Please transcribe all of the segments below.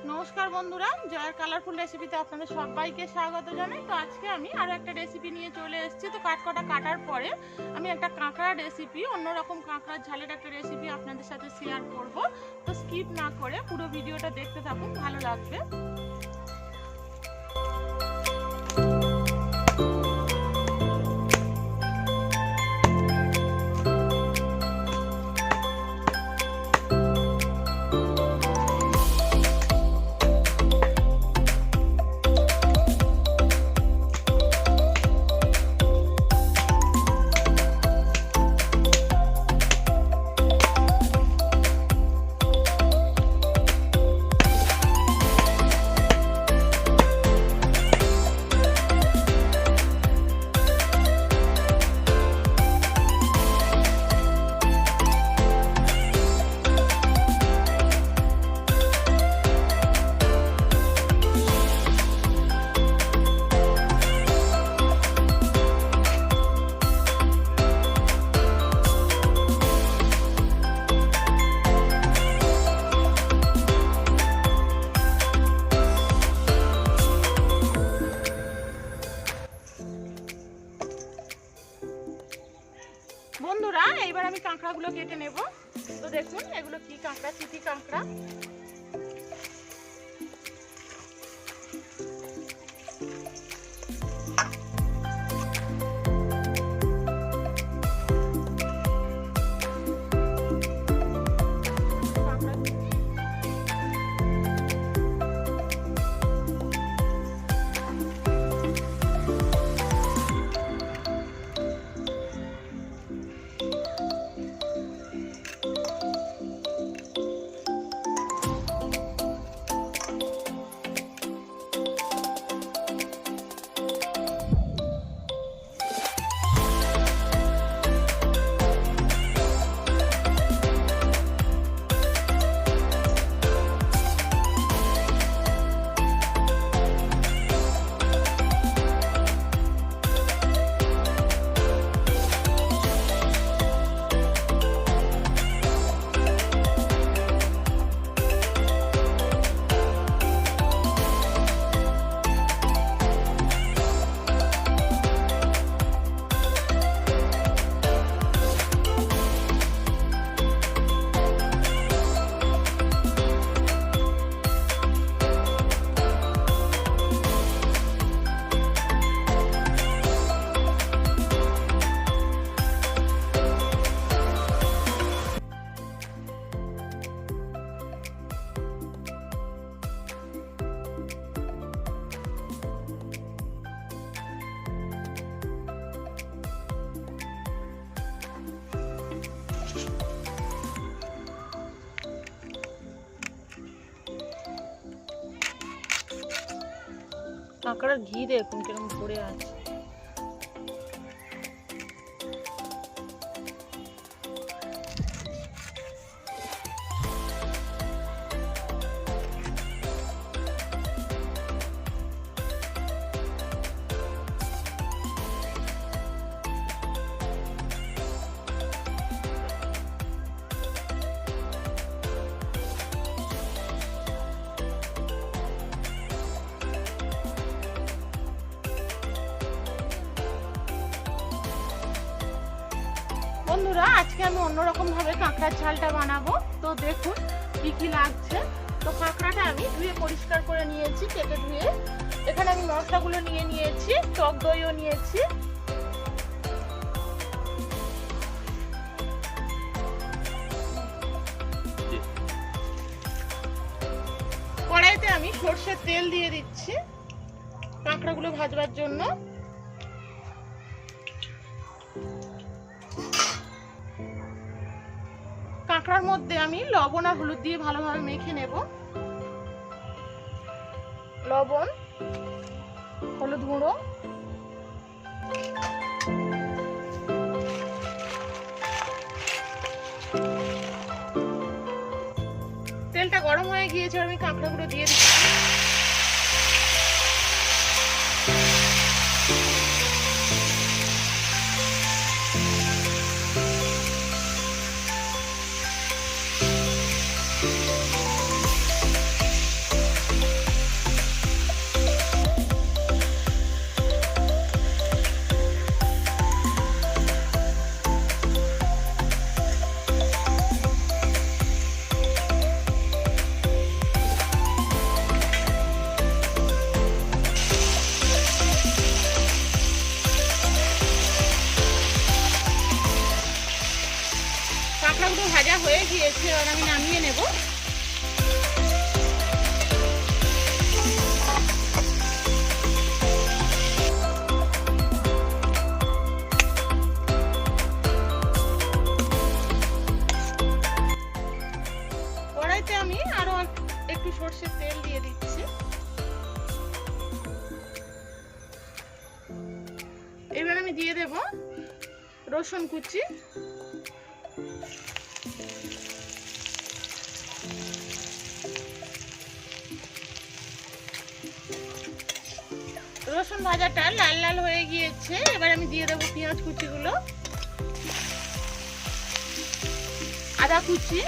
नमस्कार बंधुरा जयर कलरफुल रेसिपिते आपनादेर सबाइके स्वागत जानाई। तो आज के आमी आरो एकटा रेसिपि निये चले एसेछि। तो काटकटा काटार परे आमी एकटा काঁকড়া रेसिपि अन्यरकम काঁকড়ার ঝালের একটা रेसिपि आपनादेर साथे शेयर करब। तो स्किप ना करे पुरो भिडियोटा देखते थाकुन, भालो लागबे। বন্ধুরা এইবার আমি কাঁকড়াগুলো কেটে নেব। তো দেখুন এগুলো কি কাঁকড়া, চিঠি কাঁকড়া। কাঁকড়ার ঘি দেখুন কিরকম ভরে আছে। বন্ধুরা আজকে আমি অন্যরকম ভাবে কাঁকড়ার ঝালটা বানাবো। তো দেখুন কি কি লাগছে। তো কাঁকড়াটা আমি ধুয়ে পরিষ্কার করে নিয়েছি, কেটে ধুয়ে। এখানে আমি মশলাগুলো নিয়ে নিয়েছি, টক দইও নিয়েছি। কড়াইতে আমি সরষের তেল দিয়ে দিচ্ছি কাঁকড়াগুলো ভাজবার জন্য। কাঁকড়ার মধ্যে আমি লবণ আর হলুদ দিয়ে ভালোভাবে মেখে নেব। লবণ, হলুদ গুঁড়ো, তেলটা গরম হয়ে গিয়েছে, আমি কাঁকড়াগুলো দিয়ে দিচ্ছি। ভাজা হয়ে গিয়েছে, এবার আমি নামিয়ে নেব। কড়াইতে আমি আরো একটু সরষের তেল দিয়ে দিচ্ছি। এবার আমি দিয়ে দেব রসুন কুচি, রসুন ভাজাটা লাল লাল হয়ে গিয়েছে। এবার আমি দিয়ে দেবো পেঁয়াজ কুচিগুলো, আদা কুচি,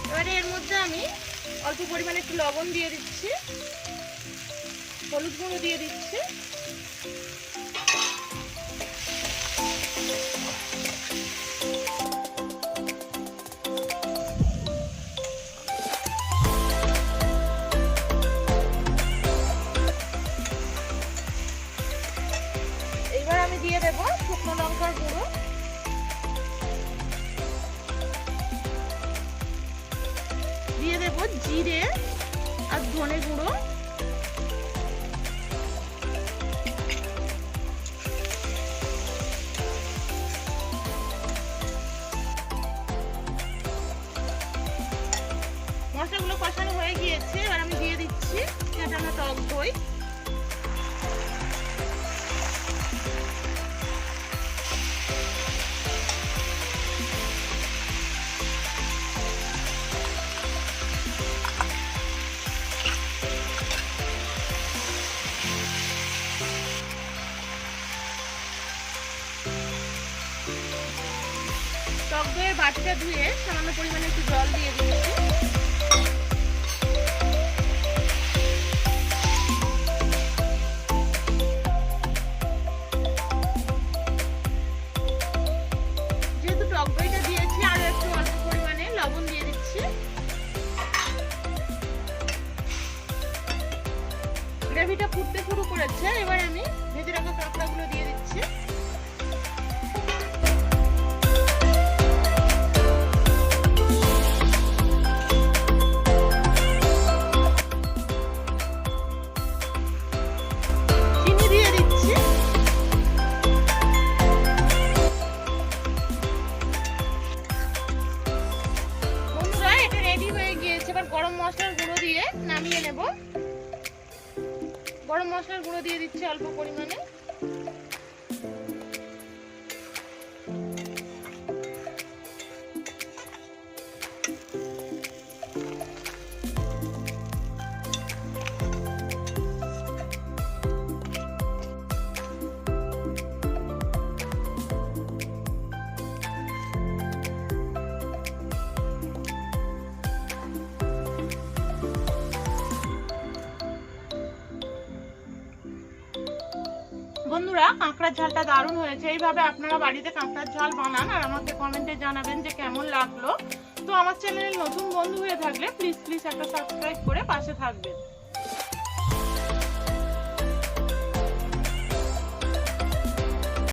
এবারে এর মধ্যে আমি অল্প পরিমাণে একটু লবণ দিয়ে দিচ্ছি, হলুদ গুঁড়ো দিয়ে দিচ্ছি, এবার আমি দিয়ে দেবো শুকনো লঙ্কার গুঁড়ো, দিয়ে দেবো জিরে আর ধনে গুঁড়ো, মশলাগুলো কষানো হয়ে গিয়েছে। এবার আমি দিয়ে দিচ্ছি কাঁচানো টক দই, টক দইয়ের বাটিটা ধুয়ে সামান্য পরিমাণে একটু জল দিয়ে দিচ্ছি। যেহেতু টক দইটা দিয়েছি, আরো একটু অল্প পরিমাণে লবণ দিয়ে দিচ্ছি। গ্রেভিটা ফুটতে শুরু করেছে, এবার আমি ভেজে রাখা কাঁকড়াগুলো দিয়ে দিচ্ছি। গরম মশলার গুঁড়ো দিয়ে নামিয়ে নেব। গরম মশলার গুঁড়ো দিয়ে দিচ্ছি অল্প পরিমাণে, বন্ধুরা কাঁকড়ার ঝালটা দারুণ হয়েছে। এইভাবে আপনারা বাড়িতে কাঁকড়ার ঝাল বানান আর আমাকে কমেন্টে জানাবেন যে কেমন লাগলো। তো আমার চ্যানেলে নতুন বন্ধু হয়ে থাকলে প্লিজ একটা সাবস্ক্রাইব করে পাশে থাকবেন।